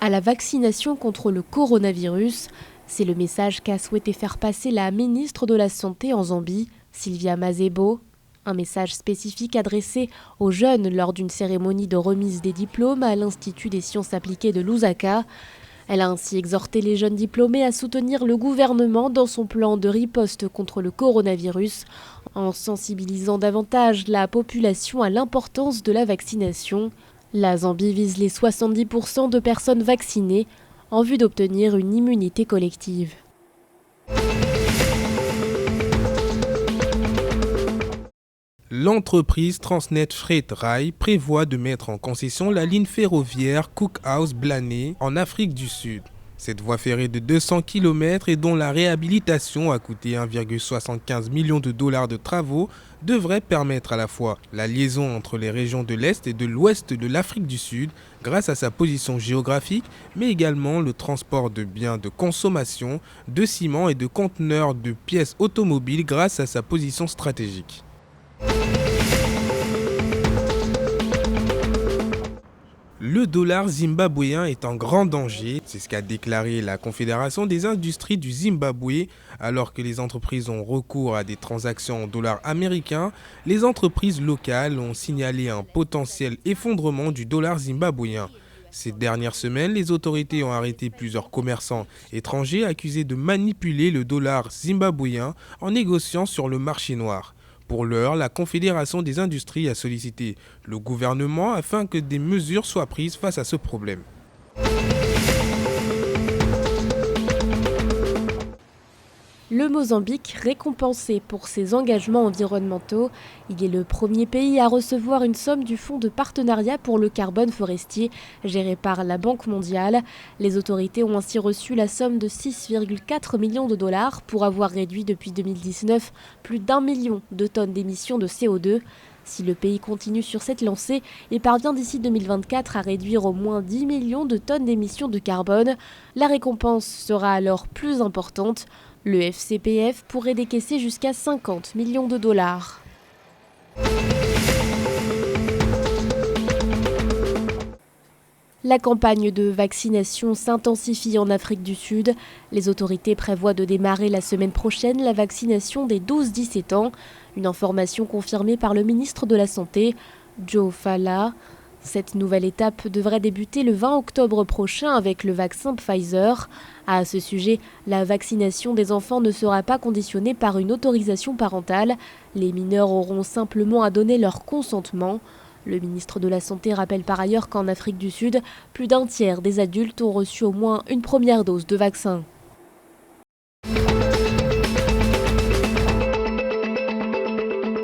à la vaccination contre le coronavirus. C'est le message qu'a souhaité faire passer la ministre de la Santé en Zambie, Sylvia Masebo. Un message spécifique adressé aux jeunes lors d'une cérémonie de remise des diplômes à l'Institut des sciences appliquées de Lusaka. Elle a ainsi exhorté les jeunes diplômés à soutenir le gouvernement dans son plan de riposte contre le coronavirus, en sensibilisant davantage la population à l'importance de la vaccination. La Zambie vise les 70% de personnes vaccinées en vue d'obtenir une immunité collective. L'entreprise Transnet Freight Rail prévoit de mettre en concession la ligne ferroviaire Cookhouse-Blané en Afrique du Sud. Cette voie ferrée de 200 km et dont la réhabilitation a coûté 1,75 million de dollars de travaux devrait permettre à la fois la liaison entre les régions de l'Est et de l'Ouest de l'Afrique du Sud grâce à sa position géographique, mais également le transport de biens de consommation, de ciment et de conteneurs de pièces automobiles grâce à sa position stratégique. Le dollar zimbabwéen est en grand danger, c'est ce qu'a déclaré la Confédération des industries du Zimbabwe. Alors que les entreprises ont recours à des transactions en dollars américains, les entreprises locales ont signalé un potentiel effondrement du dollar zimbabwéen. Ces dernières semaines, les autorités ont arrêté plusieurs commerçants étrangers accusés de manipuler le dollar zimbabwéen en négociant sur le marché noir. Pour l'heure, la Confédération des industries a sollicité le gouvernement afin que des mesures soient prises face à ce problème. Le Mozambique, récompensé pour ses engagements environnementaux, il est le premier pays à recevoir une somme du Fonds de partenariat pour le carbone forestier géré par la Banque mondiale. Les autorités ont ainsi reçu la somme de 6,4 millions de dollars pour avoir réduit depuis 2019 plus d'1 million de tonnes d'émissions de CO2. Si le pays continue sur cette lancée et parvient d'ici 2024 à réduire au moins 10 millions de tonnes d'émissions de carbone, la récompense sera alors plus importante. Le FCPF pourrait décaisser jusqu'à 50 millions de dollars. La campagne de vaccination s'intensifie en Afrique du Sud. Les autorités prévoient de démarrer la semaine prochaine la vaccination des 12-17 ans. Une information confirmée par le ministre de la Santé, Joe Fala. Cette nouvelle étape devrait débuter le 20 octobre prochain avec le vaccin Pfizer. À ce sujet, la vaccination des enfants ne sera pas conditionnée par une autorisation parentale. Les mineurs auront simplement à donner leur consentement. Le ministre de la Santé rappelle par ailleurs qu'en Afrique du Sud, plus d'1 tiers des adultes ont reçu au moins une première dose de vaccin.